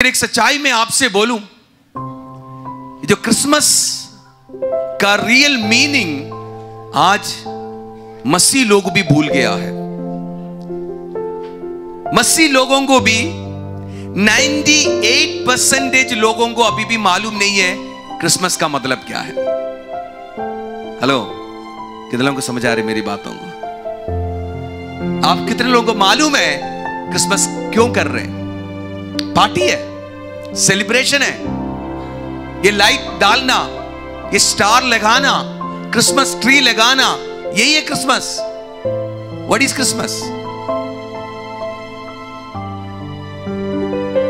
एक सच्चाई में आपसे बोलूं, जो क्रिसमस का रियल मीनिंग आज मसीह लोग भी भूल गया है। मसीह लोगों को भी 98% लोगों को अभी भी मालूम नहीं है क्रिसमस का मतलब क्या है। हेलो, कितने लोगों को समझ आ रही मेरी बातों को? आप कितने लोगों को मालूम है क्रिसमस क्यों कर रहे हैं? पार्टी है, सेलिब्रेशन है, ये लाइट डालना, ये स्टार लगाना, क्रिसमस ट्री लगाना, यही है क्रिसमस। What is Christmas?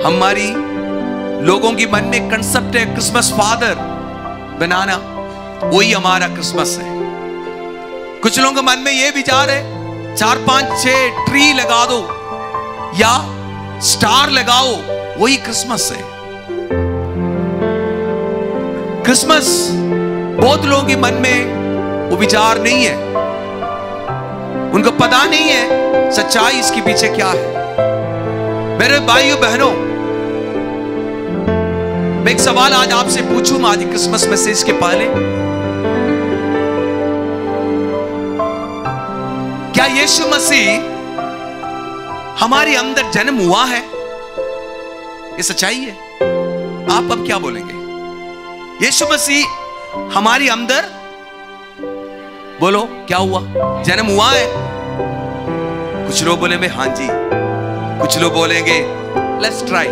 हमारी लोगों की मन में कंसेप्ट है क्रिसमस फादर बनाना, वही हमारा क्रिसमस है। कुछ लोगों के मन में यह विचार है 4, 5, 6 ट्री लगा दो या स्टार लगाओ, वही क्रिसमस है। क्रिसमस बहुत लोगों के मन में वो विचार नहीं है, उनको पता नहीं है सच्चाई इसके पीछे क्या है। मेरे भाइयों बहनों, मैं एक सवाल आज आपसे पूछूं आज क्रिसमस मैसेज के पहले, क्या यीशु मसीह हमारे अंदर जन्म हुआ है? ये सच्चाई है। आप अब क्या बोलेंगे? यीशु मसीह हमारे अंदर, बोलो क्या हुआ? जन्म हुआ है? कुछ लोग बोलेंगे हाँ जी, कुछ लोग बोलेंगे लेट्स ट्राई,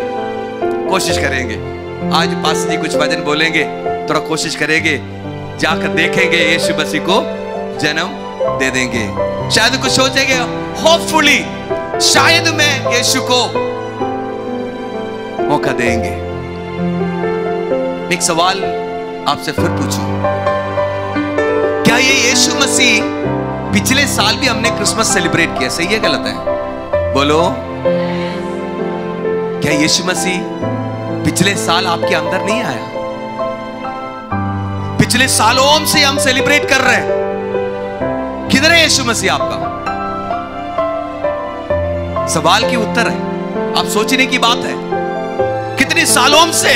कोशिश करेंगे। आज पास जी कुछ वचन बोलेंगे, थोड़ा कोशिश करेंगे, जाकर देखेंगे यीशु मसीह को जन्म दे देंगे। शायद कुछ सोचेंगे होपफुली शायद मैं यीशु को मौका देंगे। एक सवाल आपसे फिर पूछूं, क्या ये यीशु मसीह पिछले साल भी हमने क्रिसमस सेलिब्रेट किया? सही है गलत है? बोलो, क्या यीशु मसीह पिछले साल आपके अंदर नहीं आया? पिछले सालों से हम सेलिब्रेट कर रहे हैं, किधर है यीशु मसीह आपका? सवाल की उत्तर है, आप सोचने की बात है। कितने सालों से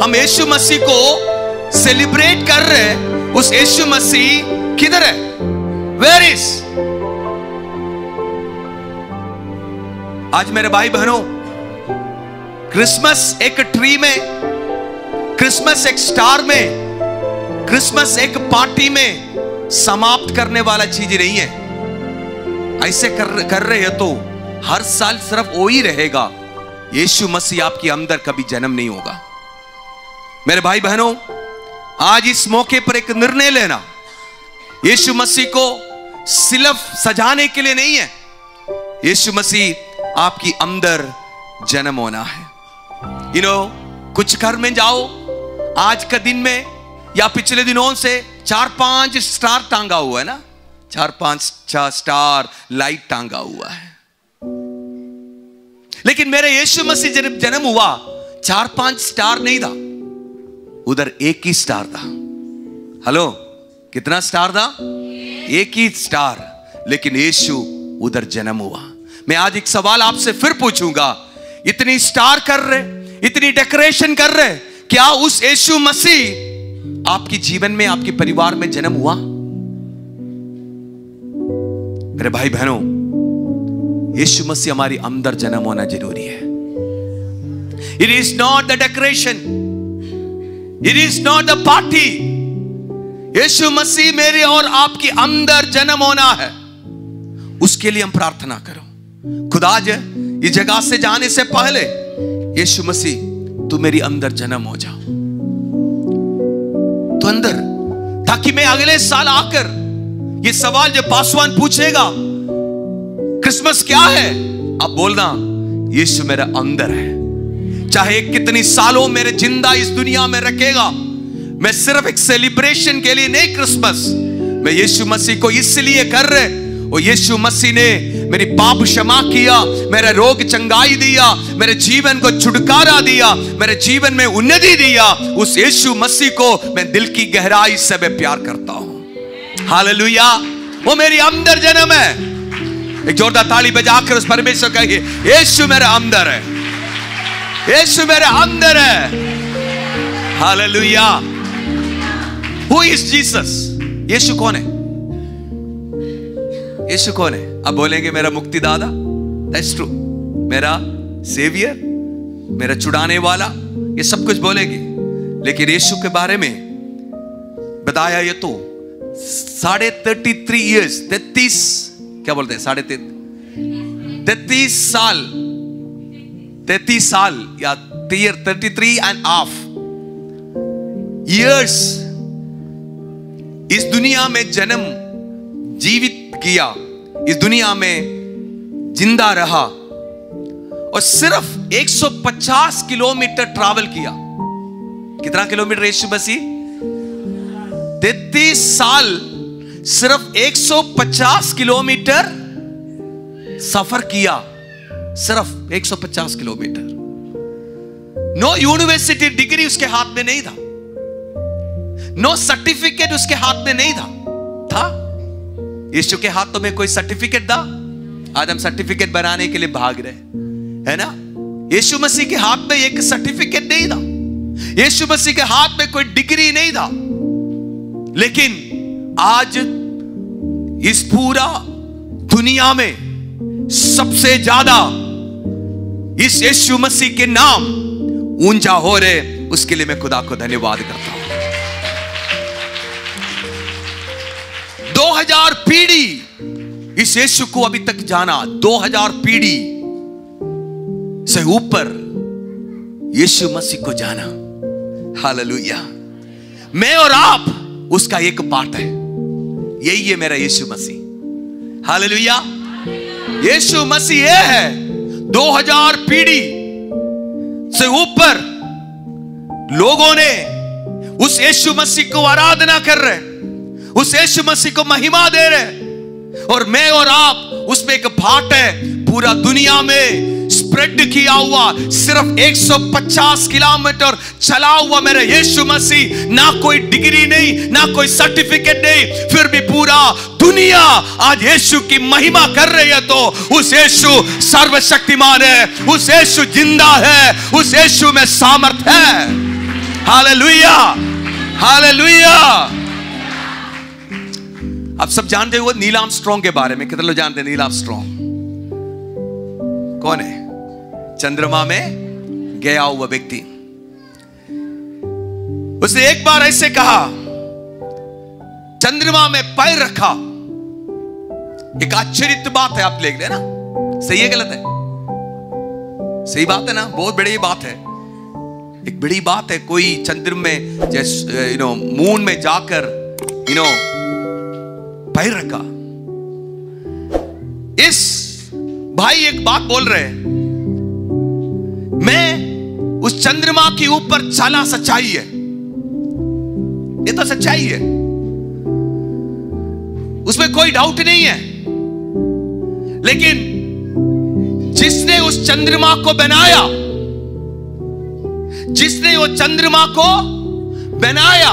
हम यीशु मसीह को सेलिब्रेट कर रहे हैं, उस यीशु मसीह किधर है? Where is? आज मेरे भाई बहनों, क्रिसमस एक ट्री में, क्रिसमस एक स्टार में, क्रिसमस एक पार्टी में समाप्त करने वाला चीज नहीं है। ऐसे कर रहे हैं तो हर साल सिर्फ वो ही रहेगा, यीशु मसीह आपके अंदर कभी जन्म नहीं होगा। मेरे भाई बहनों, आज इस मौके पर एक निर्णय लेना, यीशु मसीह को सिर्फ सजाने के लिए नहीं है, यीशु मसीह आपकी अंदर जन्म होना है। कुछ घर में जाओ, आज का दिन में या पिछले दिनों से 4-5 स्टार टांगा हुआ है ना, 4-5 स्टार लाइट टांगा हुआ है। लेकिन मेरे यीशु मसीह जब जन्म हुआ 4-5 स्टार नहीं था, उधर एक ही स्टार था। हेलो, कितना स्टार था? एक ही स्टार, लेकिन यीशु उधर जन्म हुआ। मैं आज एक सवाल आपसे फिर पूछूंगा, इतनी स्टार कर रहे, इतनी डेकोरेशन कर रहे, क्या उस यीशु मसीह आपके जीवन में, आपके परिवार में जन्म हुआ? मेरे भाई बहनों, यीशु मसीह हमारी अंदर जन्म होना जरूरी है। It is not the decoration, it is not the party. Yeshu Masih मेरे और आपके अंदर जन्म होना है, उसके लिए हम प्रार्थना करो। खुदा आज इस जगह से जाने से पहले, यीशु मसीह तू मेरी अंदर जन्म हो जाओ, तो अंदर, ताकि मैं अगले साल आकर ये सवाल जब पासवान पूछेगा क्रिसमस क्या है, अब बोलना यीशु मेरे अंदर है। चाहे कितनी सालों मेरे जिंदा इस दुनिया में रखेगा, मैं सिर्फ एक सेलिब्रेशन के लिए नहीं क्रिसमस, मैं यीशु मसीह को इसलिए कर रहे, और यीशु मसीह ने मेरी पाप क्षमा किया, मेरे रोग चंगाई दिया, मेरे जीवन को छुटकारा दिया, मेरे जीवन में उन्नति दिया। उस यीशु मसीह को मैं दिल की गहराई से मैं प्यार करता हूं। हालेलुया, वो मेरी अंदर जन्म है। एक जोरदार ताली बजाकर उस परमेश्वर कहिए, यीशु मेरे अंदर है। यीशु मेरे अंदर है। हालेलुया। Who is Jesus? यीशु कौन है? यीशु कौन है? अब बोलेंगे मेरा मुक्तिदाता, That's true, मेरा सेवियर, मेरा छुड़ाने वाला, ये सब कुछ बोलेंगे। लेकिन यीशु के बारे में बताया ये तो 33 years, 33, क्या बोलते हैं 33 साल, 33 साल या 33.5 years इस दुनिया में जन्म जीवित किया, इस दुनिया में जिंदा रहा और सिर्फ 150 किलोमीटर ट्रैवल किया। कितना किलोमीटर यीशु मसीह? 33 साल सिर्फ 150 किलोमीटर सफर किया, सिर्फ 150 किलोमीटर। नो यूनिवर्सिटी डिग्री उसके हाथ में नहीं था, नो सर्टिफिकेट उसके हाथ में नहीं था। यीशु के हाथों में कोई सर्टिफिकेट था? आज हम सर्टिफिकेट बनाने के लिए भाग रहे है ना। यीशु मसीह के हाथ में एक सर्टिफिकेट नहीं था, यीशु मसीह के हाथ में कोई डिग्री नहीं था। लेकिन आज इस पूरा दुनिया में सबसे ज्यादा इस यीशु मसीह के नाम ऊंचा हो रहे, उसके लिए मैं खुदा को धन्यवाद करता हूं। 2000 पीढ़ी इस यीशु को अभी तक जाना, 2000 पीढ़ी से ऊपर यीशु मसीह को जाना। हालेलुया। मैं और आप उसका एक पार्ट है, यही है मेरा यीशु मसीह। हालेलुया। यीशु मसीह ये है, 2000 पीढ़ी से ऊपर लोगों ने उस यीशु मसीह को आराधना कर रहे, उस यीशु मसीह को महिमा दे रहे, और मैं और आप उसमें एक पार्ट है। पूरा दुनिया में स्प्रेड किया हुआ, सिर्फ 150 किलोमीटर चला हुआ मेरा यीशु मसीह, ना कोई डिग्री नहीं, ना कोई सर्टिफिकेट नहीं, फिर भी पूरा दुनिया आज यीशु की महिमा कर रही है। तो उस यीशु सर्वशक्तिमान है, उस यीशु जिंदा है, उस यीशु में सामर्थ है। Hallelujah, hallelujah. आप सब जानते हो नील आर्मस्ट्रांग के बारे में? कितने लोग जानते हैं नील आर्मस्ट्रांग कौन है? चंद्रमा में गया हुआ व्यक्ति। उसने एक बार ऐसे कहा, चंद्रमा में पैर रखा। एक आश्चर्य बात है, आप देख लेना, सही है गलत है? सही बात है ना, बहुत बड़ी बात है, एक बड़ी बात है। कोई चंद्रमा में जैसे मून में जाकर पैर रखा। इस भाई एक बात बोल रहे हैं, मैं उस चंद्रमा के ऊपर चला, सच्चाई है, ये तो सच्चाई है, उसमें कोई डाउट नहीं है। लेकिन जिसने उस चंद्रमा को बनाया, जिसने वो चंद्रमा को बनाया,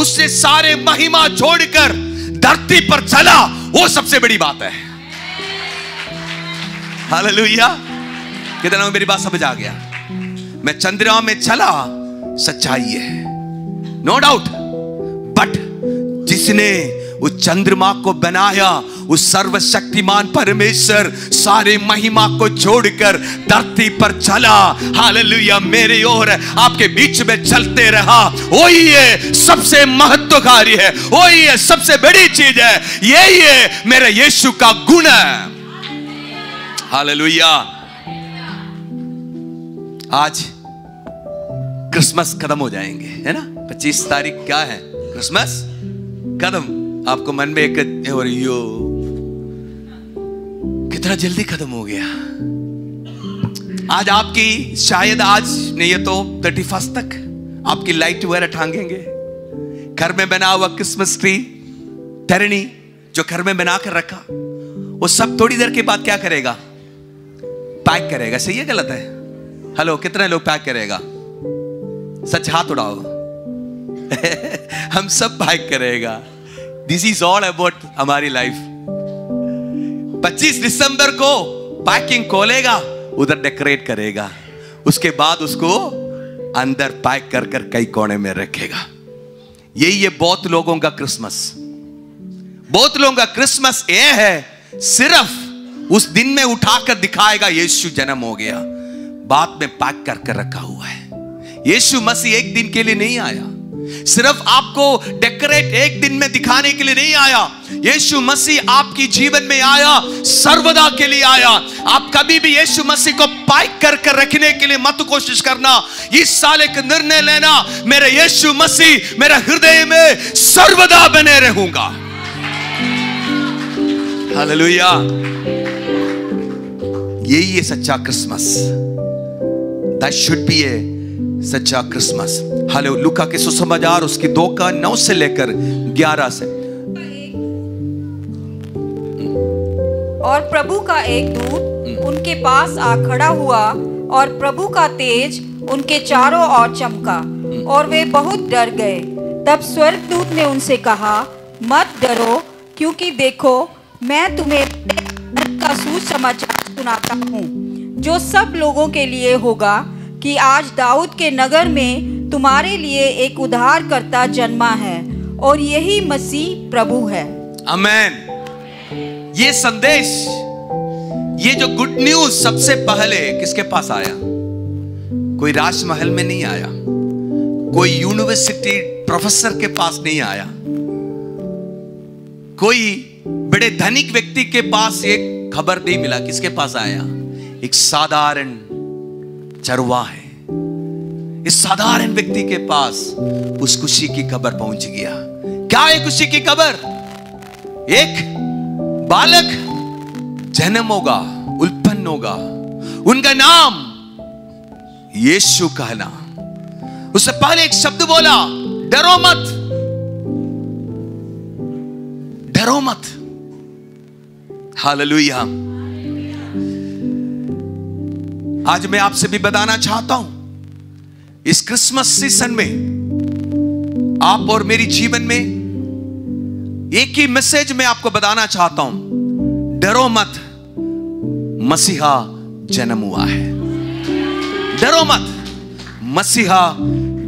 उससे सारे महिमा छोड़कर धरती पर चला, वो सबसे बड़ी बात है। हालेलुया। कितना मेरी बात समझ आ गया? मैं चंद्रमा में चला, सच्चाई है, नो डाउट। बट जिसने उस चंद्रमा को बनाया, उस सर्वशक्तिमान परमेश्वर सारे महिमा को छोड़कर धरती पर चला। हालेलुया। मेरे और आपके बीच में चलते रहा, वही है सबसे महत्वकारी है, वही है सबसे बड़ी चीज है, यही है मेरे यीशु का गुण है। हालेलुया। आज क्रिसमस खत्म हो जाएंगे, है ना? 25 तारीख क्या है? क्रिसमस खत्म। आपको मन में एक और यो कितना जल्दी खत्म हो गया। आज आपकी शायद आज नहीं है तो 31 तक आपकी लाइट वगैरह टांगेंगे। घर में बना हुआ क्रिसमस ट्री, टरनी जो घर में बना कर रखा, वो सब थोड़ी देर के बाद क्या करेगा? पैक करेगा। सही है गलत है? हेलो, कितने लोग पैक करेगा? सच हाथ उड़ाओ। हम सब पैक करेगा। दिस इज ऑल अबाउट हमारी लाइफ। 25 दिसंबर को पैकिंग खोलेगा, उधर डेकोरेट करेगा, उसके बाद उसको अंदर पैक कर कर कई कोने में रखेगा। यही है बहुत लोगों का क्रिसमस। बहुत लोगों का क्रिसमस ये है, सिर्फ उस दिन में उठाकर दिखाएगा यीशु जन्म हो गया, बाद में पैक कर कर रखा हुआ है। यीशु मसीह एक दिन के लिए नहीं आया, सिर्फ आपको डेकोरेट एक दिन में दिखाने के लिए नहीं आया। यीशु मसीह आपकी जीवन में आया, सर्वदा के लिए आया। आप कभी भी यीशु मसीह को पैक कर कर रखने के लिए मत कोशिश करना। इस साल एक निर्णय लेना, मेरे यीशु मसीह मेरे हृदय में सर्वदा बने रहूंगा। हालेलुया। यही है सच्चा Christmas. That should be a सच्चा क्रिसमस। हालेलुया। लूका के सुसमाचार उसकी 2:9 से लेकर 11 से। और प्रभु का एक दूत उनके पास आ खड़ा हुआ और प्रभु का तेज उनके चारों ओर चमका और वे बहुत डर गए। तब स्वर्गदूत ने उनसे कहा, मत डरो, क्योंकि देखो मैं तुम्हें का सुसमाचार सुनाता हूँ, जो सब लोगों के लिए होगा, कि आज दाऊद के नगर में तुम्हारे लिए एक उद्धारकर्ता जन्मा है, और यही मसीह प्रभु है। आमेन। ये संदेश, ये जो गुड न्यूज सबसे पहले किसके पास आया? कोई राजमहल में नहीं आया, कोई यूनिवर्सिटी प्रोफेसर के पास नहीं आया, कोई बड़े धनिक व्यक्ति के पास एक खबर नहीं मिला। किसके पास आया? एक साधारण चरवाहा है। इस साधारण व्यक्ति के पास उस खुशी की खबर पहुंच गया। क्या है खुशी की खबर? एक बालक जन्म होगा, उत्पन्न होगा, उनका नाम यीशु कहना। उससे पहले एक शब्द बोला, डरो मत, डरो मत। हालेलुया। आज मैं आपसे भी बताना चाहता हूं, इस क्रिसमस सीजन में आप और मेरी जीवन में एक ही मैसेज मैं आपको बताना चाहता हूं, डरो मत, मसीहा जन्म हुआ है। डरो मत, मसीहा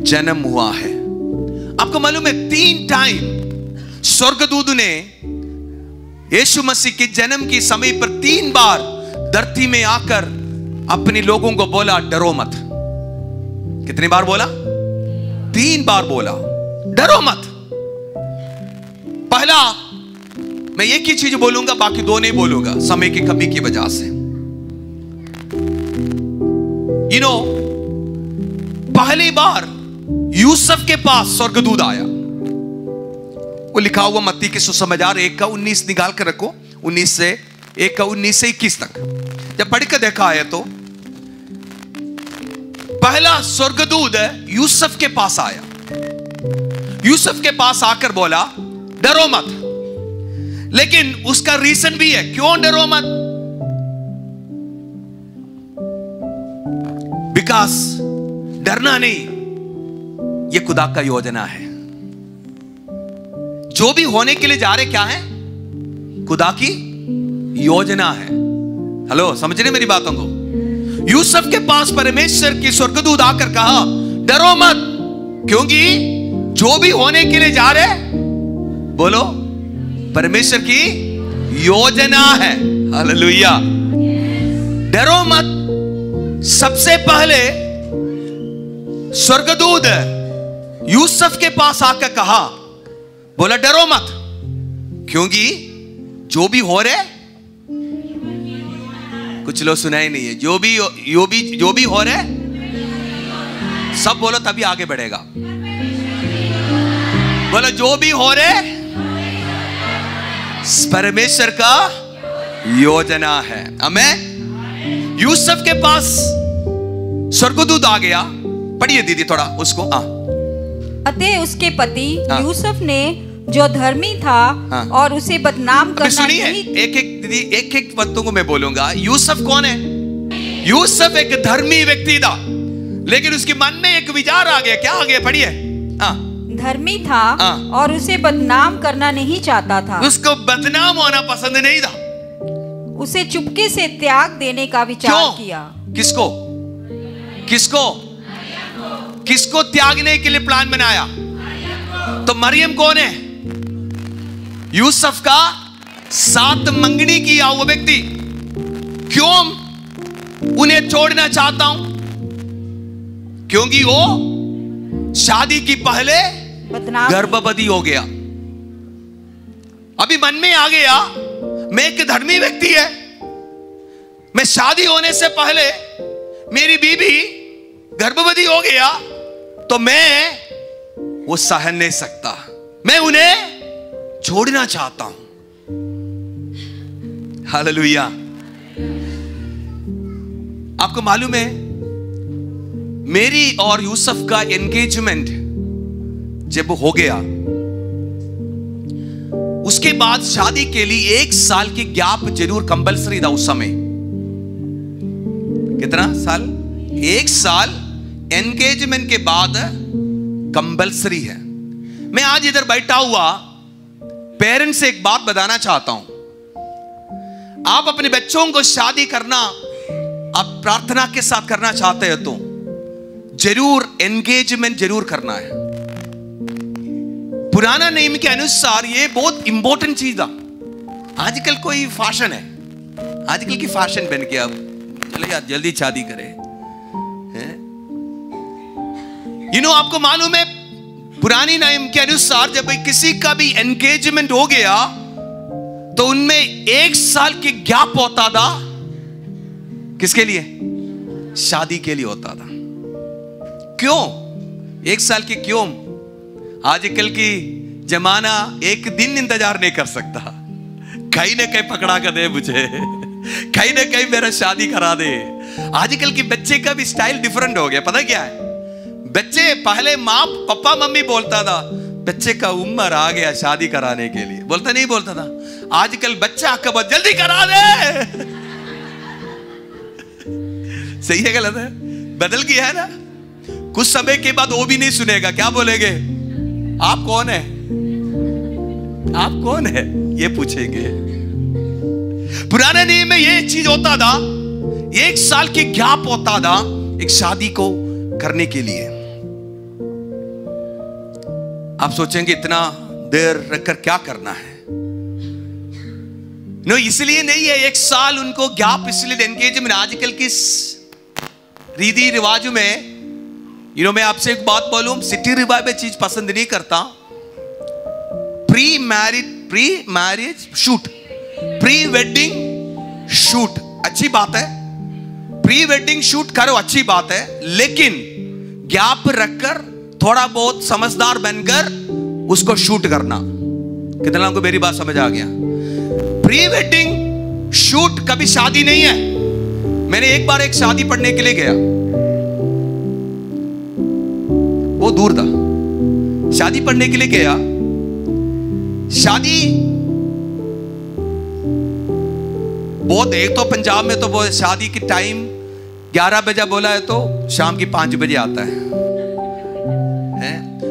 जन्म हुआ है। आपको मालूम है 3 टाइम स्वर्गदूत ने यीशु मसीह के जन्म के समय पर 3 बार धरती में आकर अपने लोगों को बोला, डरो मत। कितनी बार बोला? 3 बार बोला, डरो मत। पहला मैं एक ही चीज बोलूंगा, बाकी 2 नहीं बोलूंगा समय की कमी की वजह से। पहली बार यूसुफ के पास स्वर्गदूत आया। वो लिखा हुआ मत्ती के सुसमाचार 1:19 निकाल कर रखो, 19 से 1:19 से 21 तक। जब पढ़ कर देखा है तो पहला स्वर्गदूत यूसुफ के पास आया। यूसुफ के पास आकर बोला, डरो मत। लेकिन उसका रीजन भी है, क्यों डरो मत? बिकॉज डरना नहीं, ये खुदा का योजना है। जो भी होने के लिए जा रहे क्या है? खुदा की योजना है। हेलो, समझ रहे मेरी बातों को? यूसुफ के पास परमेश्वर की स्वर्गदूत आकर कहा, डरो मत, क्योंकि जो भी होने के लिए जा रहे, बोलो, परमेश्वर की योजना है। हालेलुया। डरो मत। सबसे पहले स्वर्गदूत यूसुफ के पास आकर कहा, बोला डरो मत, क्योंकि जो भी हो रहे, कुछ लोग सुनाई नहीं है, जो भी हो रहे, सब बोलो तभी आगे बढ़ेगा। बोलो, जो भी हो रहे परमेश्वर का योजना है। आमीन। यूसुफ के पास स्वर्गदूत आ गया। पढ़िए दीदी थोड़ा उसको। अतः उसके पति यूसुफ ने, जो धर्मी था और उसे बदनाम करना नहीं। एक बातों को मैं बोलूंगा। यूसुफ कौन है? यूसुफ एक धर्मी व्यक्ति था, लेकिन उसके मन में एक विचार आ गया। क्या आ गया? पढ़िए। धर्मी था और उसे बदनाम करना नहीं चाहता था। उसको बदनाम होना पसंद नहीं था। उसे चुपके से त्याग देने का विचार किया। किसको? किसको? किसको त्यागने के लिए प्लान बनाया? तो मरियम कौन है? यूसुफ का साथ मंगनी किया हुआ व्यक्ति। क्यों उन्हें छोड़ना चाहता हूं? क्योंकि वो शादी की पहले गर्भवती हो गया। अभी मन में आ गया मैं एक धर्मी व्यक्ति है, मैं शादी होने से पहले मेरी बीबी गर्भवती हो गया तो मैं वो सहन नहीं सकता, मैं उन्हें छोड़ना चाहता हूं। हालेलुया। आपको मालूम है मेरी और यूसुफ का एंगेजमेंट जब हो गया उसके बाद शादी के लिए 1 साल की गैप जरूर कंपलसरी था उस समय। कितना साल? 1 साल एंगेजमेंट के बाद कंपलसरी है। मैं आज इधर बैठा हुआ पेरेंट्स से एक बात बताना चाहता हूं। आप अपने बच्चों को शादी करना आप प्रार्थना के साथ करना चाहते हो तो जरूर एंगेजमेंट जरूर करना है। पुराना नियम के अनुसार ये बहुत इंपॉर्टेंट चीज था। आजकल कोई फैशन है, आजकल की फैशन बन के अब चले यार जल्दी शादी करें। आपको मालूम है पुरानी नियम के अनुसार जब किसी का भी एंगेजमेंट हो गया तो उनमें 1 साल की गैप होता था। किसके लिए? शादी के लिए होता था। क्यों 1 साल की? क्यों? आजकल की जमाना एक दिन इंतजार नहीं कर सकता, कहीं ना कहीं पकड़ा कर दे मुझे, कहीं ना कहीं मेरा शादी करा दे। आजकल के बच्चे का भी स्टाइल डिफरेंट हो गया। पता क्या है? बच्चे पहले माँ पापा मम्मी बोलता था, बच्चे का उम्र आ गया शादी कराने के लिए, बोलता नहीं बोलता था। आजकल बच्चा कब जल्दी करा दे। सही है गलत है? बदल गया है ना। कुछ समय के बाद वो भी नहीं सुनेगा, क्या बोलेंगे? आप कौन है? आप कौन है ये पूछेंगे। पुराने नियम में ये चीज होता था, 1 साल की गैप होता था एक शादी को करने के लिए। आप सोचेंगे इतना देर रखकर क्या करना है? नो, इसलिए नहीं है 1 साल उनको गैप, इसलिए एंगेजमेंट। आजकल की रीति रिवाजों में मैं आपसे एक बात बोलूं, सिटी रिवाइव में चीज पसंद नहीं करता। Pre marriage shoot, pre wedding shoot अच्छी बात है, प्री वेडिंग शूट करो अच्छी बात है, लेकिन गैप रखकर थोड़ा बहुत समझदार बनकर उसको शूट करना। कितना लोगों को मेरी बात समझ आ गया? प्री वेडिंग शूट कभी शादी नहीं है। मैंने एक बार एक शादी पढ़ने के लिए गया, वो दूर था, शादी पढ़ने के लिए गया। शादी बहुत, एक तो पंजाब में तो वो शादी की टाइम 11 बजे बोला है तो शाम की 5 बजे आता है,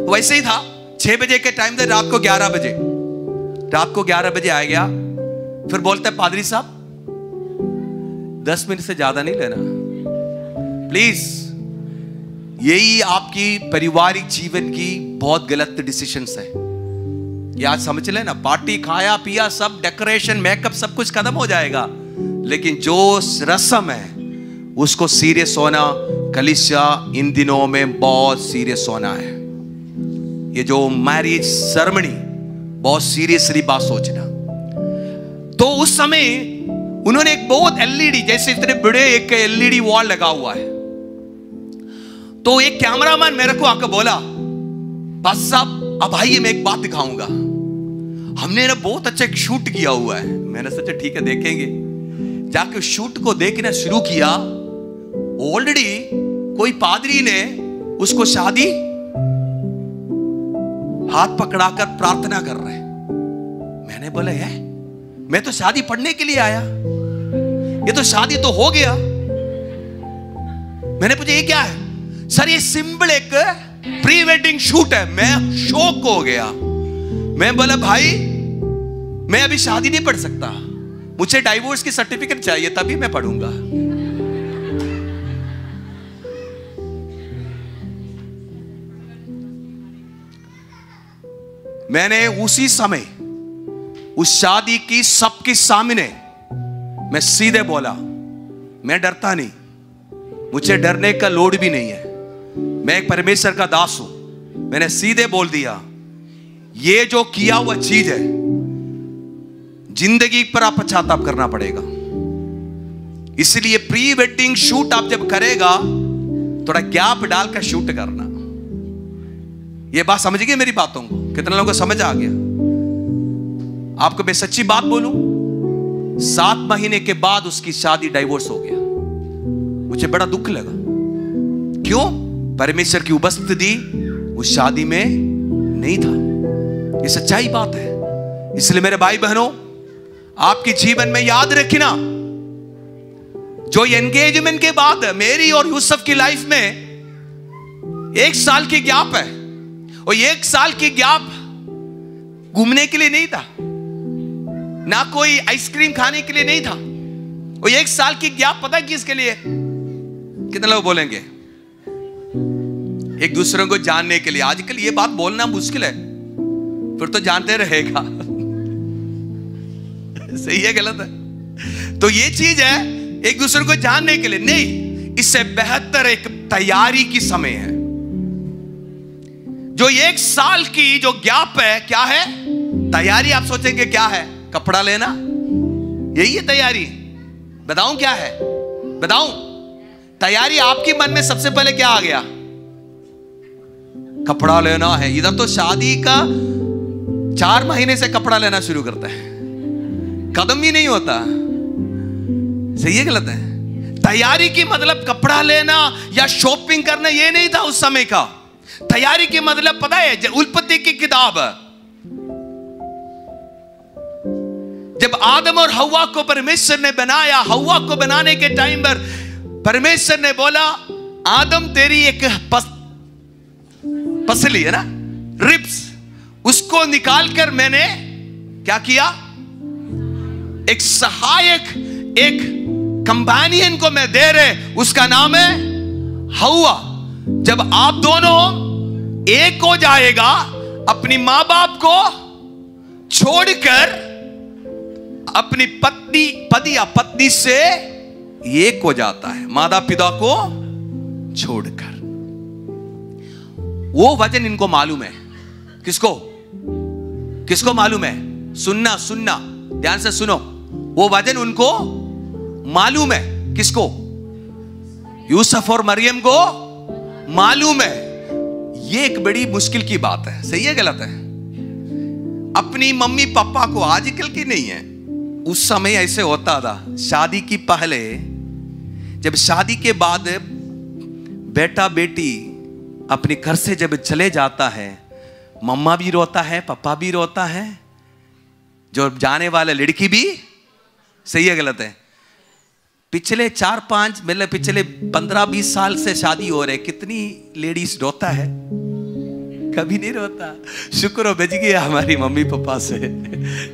वैसे ही था। 6 बजे के टाइम थे, रात को 11 बजे, रात को 11 बजे आ गया। फिर बोलता है पादरी साहब 10 मिनट से ज्यादा नहीं लेना प्लीज। यही आपकी पारिवारिक जीवन की बहुत गलत डिसीजंस है। याद समझ लेना, पार्टी खाया पिया सब डेकोरेशन मेकअप सब कुछ खत्म हो जाएगा, लेकिन जो रस्म है उसको सीरियस होना, कलीसिया इन दिनों में बहुत सीरियस होना है। ये जो मैरिज सेरेमनी बहुत सीरियसली बात सोचना। तो उस समय उन्होंने एक बहुत एलईडी, जैसे इतने बड़े एक एलईडी वॉल लगा हुआ है। तो एक कैमरामैन मेरे को आकर बोला, बस साहब अब आइए मैं एक बात दिखाऊंगा, हमने ना बहुत अच्छा एक शूट किया हुआ है। मैंने सोचा ठीक है देखेंगे। जाके शूट को देखना शुरू किया। ऑलरेडी कोई पादरी ने उसको शादी हाथ पकड़ाकर प्रार्थना कर रहे। मैंने बोला है मैं तो शादी पढ़ने के लिए आया, ये तो शादी तो हो गया। मैंने पूछा ये क्या है? सर ये सिंपल एक प्री वेडिंग शूट है। मैं शॉक हो गया। मैं बोला भाई मैं अभी शादी नहीं पढ़ सकता, मुझे डाइवोर्स की सर्टिफिकेट चाहिए तभी मैं पढ़ूंगा। मैंने उसी समय उस शादी की सबके सामने मैं सीधे बोला, मैं डरता नहीं, मुझे डरने का लोड भी नहीं है, मैं एक परमेश्वर का दास हूं। मैंने सीधे बोल दिया, ये जो किया हुआ चीज है, जिंदगी पर आप पश्चाताप करना पड़ेगा। इसलिए प्री वेडिंग शूट आप जब करेगा, थोड़ा गैप डालकर शूट करना। ये बात समझ गए मेरी बातों को? कितने लोगों को समझ आ गया? आपको मैं सच्ची बात बोलूं, 7 महीने के बाद उसकी शादी डाइवोर्स हो गया। मुझे बड़ा दुख लगा। क्यों? परमेश्वर की उपस्थिति उस शादी में नहीं था। ये सच्चाई बात है। इसलिए मेरे भाई बहनों, आपके जीवन में याद रखना, जो एंगेजमेंट के बाद मेरी और यूसुफ की लाइफ में 1 साल की गैप है, और 1 साल की गैप घूमने के लिए नहीं था, ना कोई आइसक्रीम खाने के लिए नहीं था। और 1 साल की गैप पता किसके लिए? कितने लोग बोलेंगे? एक दूसरे को जानने के लिए। आजकल ये बात बोलना मुश्किल है, फिर तो जानते रहेगा। सही है गलत है? तो ये चीज है एक दूसरे को जानने के लिए नहीं, इससे बेहतर एक तैयारी की समय है। जो 1 साल की जो गैप है, क्या है तैयारी? आप सोचेंगे क्या है? कपड़ा लेना, यही है तैयारी। बताऊं क्या है? बताऊं तैयारी आपके मन में सबसे पहले क्या आ गया? कपड़ा लेना है। इधर तो शादी का 4 महीने से कपड़ा लेना शुरू करता है, कदम ही नहीं होता। सही है गलत है? तैयारी की मतलब कपड़ा लेना या शॉपिंग करना ये नहीं था उस समय का। तैयारी के मतलब पता है? उत्पत्ति की किताब, जब आदम और हव्वा को परमेश्वर ने बनाया, हव्वा को बनाने के टाइम पर परमेश्वर ने बोला, आदम तेरी एक पसली है ना, रिब्स, उसको निकालकर मैंने क्या किया? एक सहायक, एक कंपेनियन को मैं दे रहे, उसका नाम है हव्वा। जब आप दोनों एक हो जाएगा, अपनी मां बाप को छोड़कर अपनी पत्नी से एक हो जाता है, माता पिता को छोड़कर। वो वचन इनको मालूम है। किसको मालूम है? सुनना ध्यान से सुनो। वो वचन उनको मालूम है। किसको? यूसुफ और मरियम को मालूम है। ये एक बड़ी मुश्किल की बात है। सही है गलत है? अपनी मम्मी पापा को, आजकल की नहीं है, उस समय ऐसे होता था। शादी की पहले, जब शादी के बाद बेटा बेटी अपने घर से जब चले जाता है, मम्मा भी रोता है, पापा भी रोता है, जो जाने वाले लड़की भी। सही है गलत है? पिछले 4-5 मतलब पिछले 15-20 साल से शादी हो रहे, कितनी लेडीज रोता है? कभी नहीं रोता। शुक्र हो बच गया हमारी मम्मी पापा से,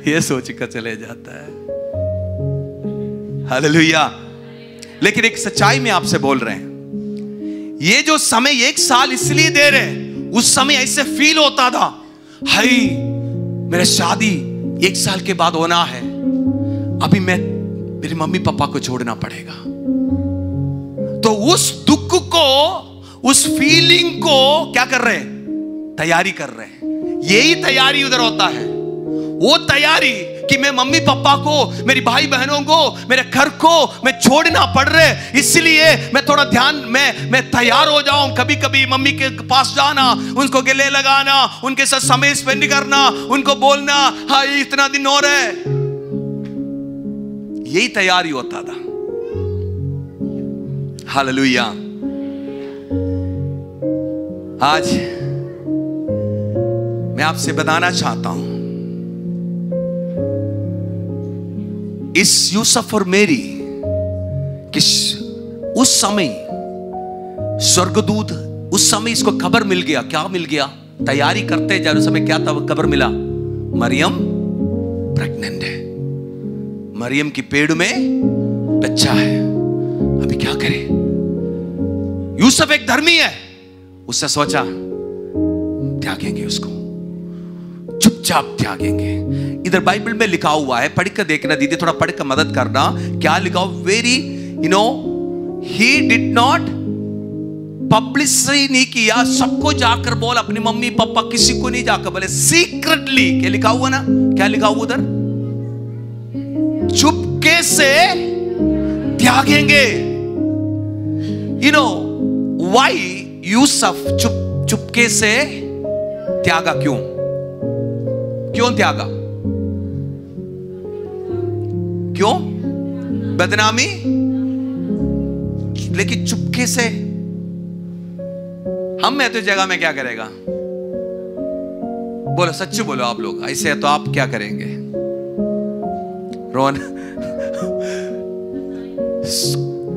ये सोच कर चले जाता है। हालेलुया। लेकिन एक सच्चाई में आपसे बोल रहे हैं, ये जो समय 1 साल इसलिए दे रहे हैं, उस समय ऐसे फील होता था, हाय मेरा शादी 1 साल के बाद होना है, अभी मैं मेरे मम्मी पापा को छोड़ना पड़ेगा। तो उस दुख को, उस फीलिंग को क्या कर रहे हैं? तैयारी कर रहे हैं। यही तैयारी उधर होता है। वो तैयारी कि मैं मम्मी पापा को, मेरी भाई बहनों को, मेरे घर को मैं छोड़ना पड़ रहे, इसलिए मैं थोड़ा ध्यान में मैं तैयार हो जाऊं। कभी कभी मम्मी के पास जाना, उनको गले लगाना, उनके साथ समय स्पेंड करना, उनको बोलना, हाँ इतना दिन हो रहे। यही तैयारी होता था। हालेलुया। आज मैं आपसे बताना चाहता हूं, इस यूसुफ और मेरी किस उस समय स्वर्गदूत, उस समय इसको खबर मिल गया। क्या मिल गया? तैयारी करते जा उस समय क्या खबर मिला? मरियम प्रेग्नेंट है, मरियम की पेड़ में बच्चा है, अभी क्या करें? यूसुफ एक धर्मी है, उसने सोचा त्यागेंगे उसको। चुपचाप त्यागेंगे। इधर बाइबल में लिखा हुआ है, पढ़ कर देखना दीदी, थोड़ा पढ़ कर मदद करना। क्या लिखा हो? Very he did not publicity नहीं किया, सबको जाकर बोल, अपनी मम्मी पापा किसी को नहीं जाकर बोले, सीक्रेटली। क्या लिखा हुआ ना? क्या लिखा हुआ उधर? चुपके से त्यागेंगे। व्हाई यूसुफ चुपके से त्यागा? क्यों त्यागा? क्यों? बदनामी? लेकिन चुपके से। हम में तो जगह में क्या करेगा? बोलो, सच्ची बोलो आप लोग, ऐसे है तो आप क्या करेंगे? रोन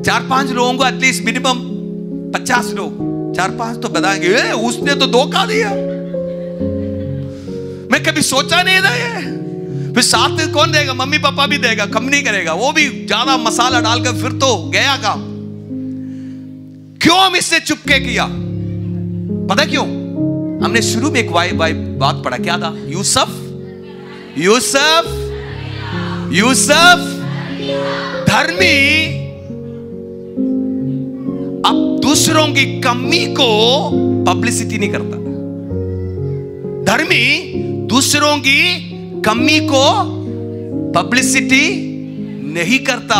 4-5 लोगों को एटलीस्ट मिनिमम 50 लोग 4-5 तो बताएंगे, उसने तो धोखा दिया, मैं कभी सोचा नहीं था ये। फिर साथ में कौन देगा? मम्मी पापा भी देगा, कम नहीं करेगा, वो भी ज्यादा मसाला डालकर, फिर तो गया काम। क्यों हम इससे चुपके किया? पता क्यों? हमने शुरू में एक बात पढ़ा, क्या था? यूसुफ धर्मी अब दूसरों की कमी को पब्लिसिटी नहीं करता। धर्मी दूसरों की कमी को पब्लिसिटी नहीं करता।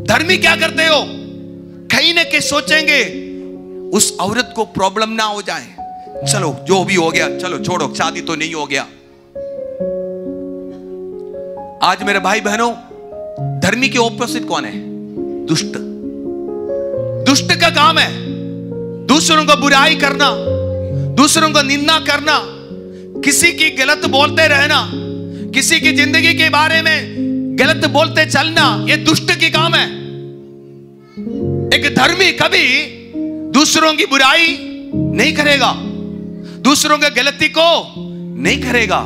धर्मी क्या करते हो? कहीं ना कहीं सोचेंगे उस औरत को प्रॉब्लम ना हो जाए, चलो जो भी हो गया, चलो छोड़ो, शादी तो नहीं हो गया। आज मेरे भाई बहनों, धर्मी के ऑपोजिट कौन है? दुष्ट। दुष्ट का काम है दूसरों को बुराई करना, दूसरों को निंदा करना, किसी की गलत बोलते रहना, किसी की जिंदगी के बारे में गलत बोलते चलना, यह दुष्ट की काम है। एक धर्मी कभी दूसरों की बुराई नहीं करेगा, दूसरों के गलती को नहीं करेगा।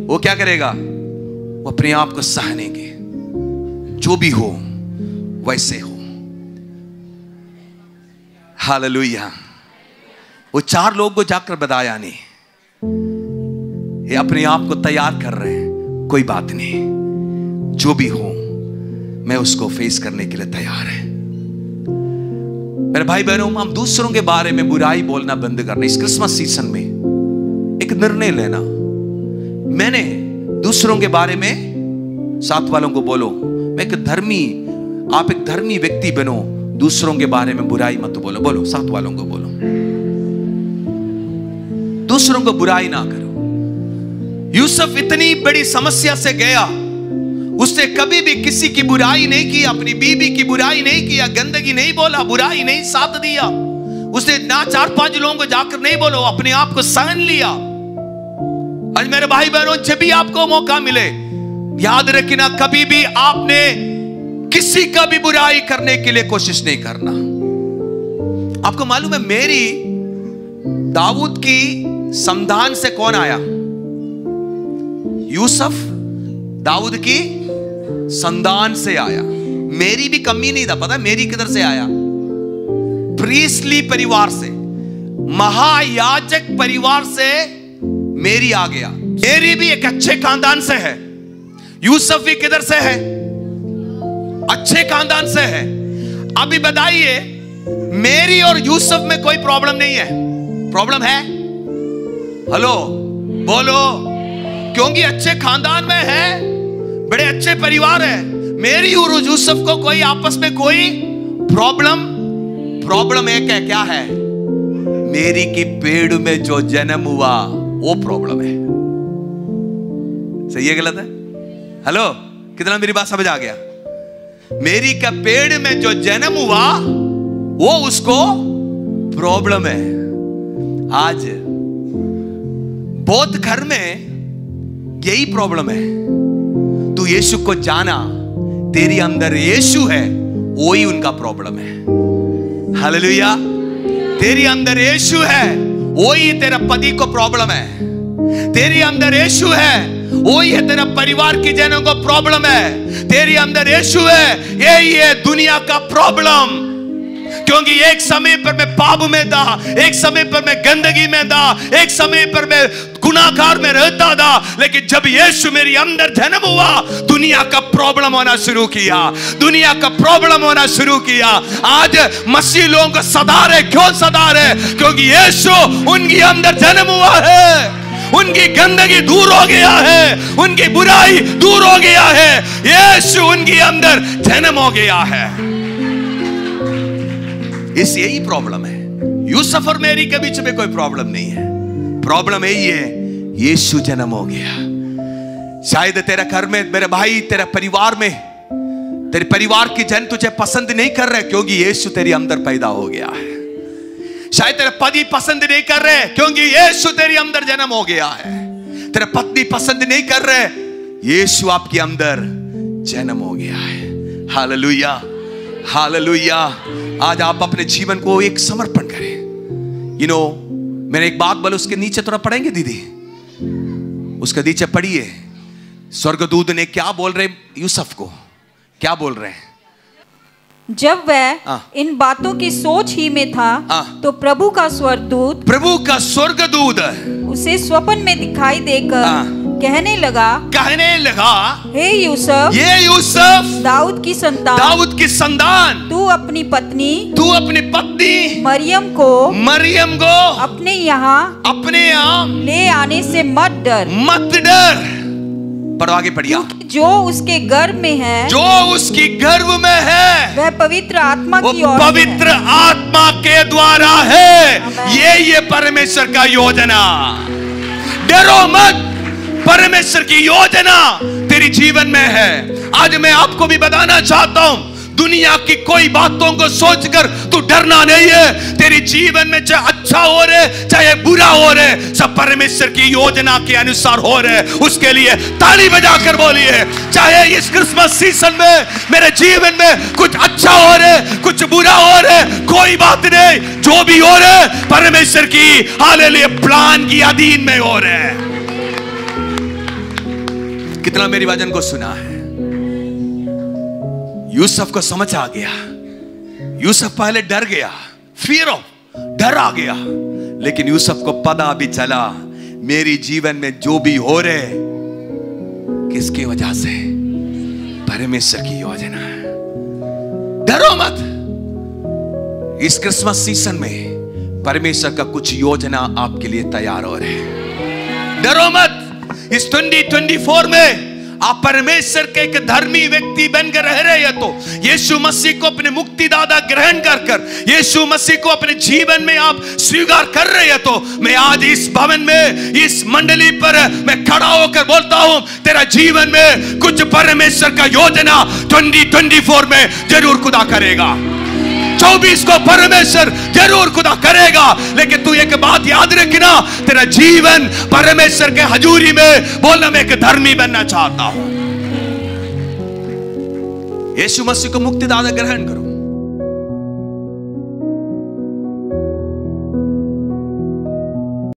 वो क्या करेगा? वो अपने आप को सहनेंगे, जो भी हो वैसे हो। हालेलुया। वो 4 लोगों को जाकर बताया नहीं, ये अपने आप को तैयार कर रहे हैं, कोई बात नहीं, जो भी हो मैं उसको फेस करने के लिए तैयार है। मेरे भाई बहनों, हम दूसरों के बारे में बुराई बोलना बंद करना। इस क्रिसमस सीजन में एक निर्णय लेना, मैंने दूसरों के बारे में, साथ वालों को बोलो, मैं एक धर्मी, आप एक धर्मी व्यक्ति बनो, दूसरों के बारे में बुराई मत बोलो। बोलो, साथ वालों को बोलो, दूसरों को बुराई ना करो। यूसुफ इतनी बड़ी समस्या से गया, उसने कभी भी किसी की बुराई नहीं की, अपनी बीवी की बुराई नहीं किया, गंदगी नहीं बोला, बुराई नहीं साथ दिया, उसने ना 4-5 लोगों को जाकर नहीं बोलो, अपने आप को सहन लिया। आज मेरे भाई बहनों, जब भी आपको मौका मिले, याद रखना, कभी भी आपने किसी का भी बुराई करने के लिए कोशिश नहीं करना। आपको मालूम है, मेरी दाऊद की संतान से कौन आया? यूसुफ दाऊद की संतान से आया। मेरी भी कमी नहीं था, पता मेरी किधर से आया? प्रीस्टली परिवार से, महायाजक परिवार से मेरी आ गया। मेरी भी एक अच्छे खानदान से है। यूसुफ भी किधर से है? अच्छे खानदान से है। अभी बताइए, मेरी और यूसुफ में कोई प्रॉब्लम नहीं है? प्रॉब्लम है? हेलो बोलो, क्योंकि अच्छे खानदान में है, बड़े अच्छे परिवार है। मेरी और यूसुफ को कोई आपस में कोई प्रॉब्लम एक है, क्या है? मेरी की पेड़ में जो जन्म हुआ वो प्रॉब्लम है। सही है गलत है? हेलो, कितना मेरी बात समझ आ गया? मेरी का पेड़ में जो जन्म हुआ वो उसको प्रॉब्लम है। आज बहुत घर में यही प्रॉब्लम है। तू यीशु को जाना, तेरी अंदर यीशु है, वो ही उनका प्रॉब्लम है। हालेलुया। तेरी अंदर यीशु है, वो ही तेरा पति को प्रॉब्लम है। तेरी अंदर यीशु है, वो ही है तेरा परिवार के जनों को प्रॉब्लम है। तेरी अंदर यीशु है, यही है दुनिया का प्रॉब्लम। क्योंकि एक समय पर मैं पाप में था, एक समय पर मैं गंदगी में था, एक समय पर मैं गुनाहगार में रहता था, लेकिन जब यीशु मेरे अंदर जन्म हुआ, दुनिया का प्रॉब्लम होना शुरू किया, दुनिया का प्रॉब्लम होना शुरू किया। आज मसीह लोगों को सदा रहे, क्यों सदा रहे? क्योंकि यीशु उनके अंदर जन्म हुआ है, उनकी गंदगी दूर हो गया है, उनकी बुराई दूर हो गया है, यीशु उनके अंदर जन्म हो गया है। इस यही प्रॉब्लम है। यूसुफ और मेरी के बीच में कोई प्रॉब्लम नहीं है, प्रॉब्लम यही है, यीशु जन्म हो गया। शायद तेरे घर में, मेरे भाई, तेरे परिवार में, तेरे परिवार के जन तुझे पसंद नहीं कर रहे क्योंकि यीशु तेरे अंदर पैदा हो गया है। शायद तेरे पति पसंद नहीं कर रहे क्योंकि यीशु तेरे अंदर जन्म हो गया है। तेरे पत्नी पसंद नहीं कर रहे, यीशु आपके अंदर जन्म हो गया है। Hallelujah, hallelujah. आज आप अपने जीवन को एक समर्पण करें। मैंने एक बात बोला, उसके नीचे थोड़ा पढ़ेंगे दीदी, उसके नीचे पढ़िए। स्वर्गदूत ने क्या बोल रहे यूसुफ को, क्या बोल रहे हैं? जब वह इन बातों की सोच ही में था, तो प्रभु का स्वर्गदूत उसे स्वप्न में दिखाई देकर कहने लगा, हे यूसुफ, दाऊद की संतान, तू अपनी पत्नी मरियम को अपने यहाँ ले आने से मत डर। पढ़ो, आगे पढ़िया। जो उसके गर्भ में है, वह पवित्र आत्मा के द्वारा है। ये परमेश्वर का योजना। डरो मत, परमेश्वर की योजना तेरी जीवन में है। आज मैं आपको भी बताना चाहता हूं, दुनिया की कोई बातों को सोचकर तू डरना नहीं है। तेरे जीवन में चाहे अच्छा हो रहे चाहे बुरा हो रहे, सब परमेश्वर की योजना के अनुसार हो रहे। उसके लिए ताली बजाकर बोलिए। चाहे इस क्रिसमस सीजन में मेरे जीवन में कुछ अच्छा हो रहे, कुछ बुरा हो रहे, कोई बात नहीं, जो भी हो रहे परमेश्वर की हालेलुया प्लान की अधीन में हो रहे। कितना मेरी वचन को सुना है? यूसुफ को समझ आ गया। यूसुफ पहले डर गया, डर आ गया, लेकिन यूसुफ को पता भी चला मेरी जीवन में जो भी हो रहे किसकी वजह से? परमेश्वर की योजना है। डरो मत, इस क्रिसमस सीजन में परमेश्वर का कुछ योजना आपके लिए तैयार हो रहे हैं। डरो मत। इस 2024 में आप परमेश्वर के एक धर्मी व्यक्ति बनकर रह रहे हैं, तो यीशु मसीह को अपने मुक्तिदाता ग्रहण कर यीशु मसीह को अपने जीवन में आप स्वीकार कर रहे हैं, तो मैं आज इस भवन में, इस मंडली पर मैं खड़ा होकर बोलता हूं, तेरा जीवन में कुछ परमेश्वर का योजना 2024 में जरूर खुदा करेगा। 24 को परमेश्वर जरूर खुदा करेगा। लेकिन तू एक बात याद रखना, तेरा जीवन परमेश्वर के हजूरी में बोलना, मैं एक धर्मी बनना चाहता हूं। यीशु मसीह को मुक्तिदाता ग्रहण करो।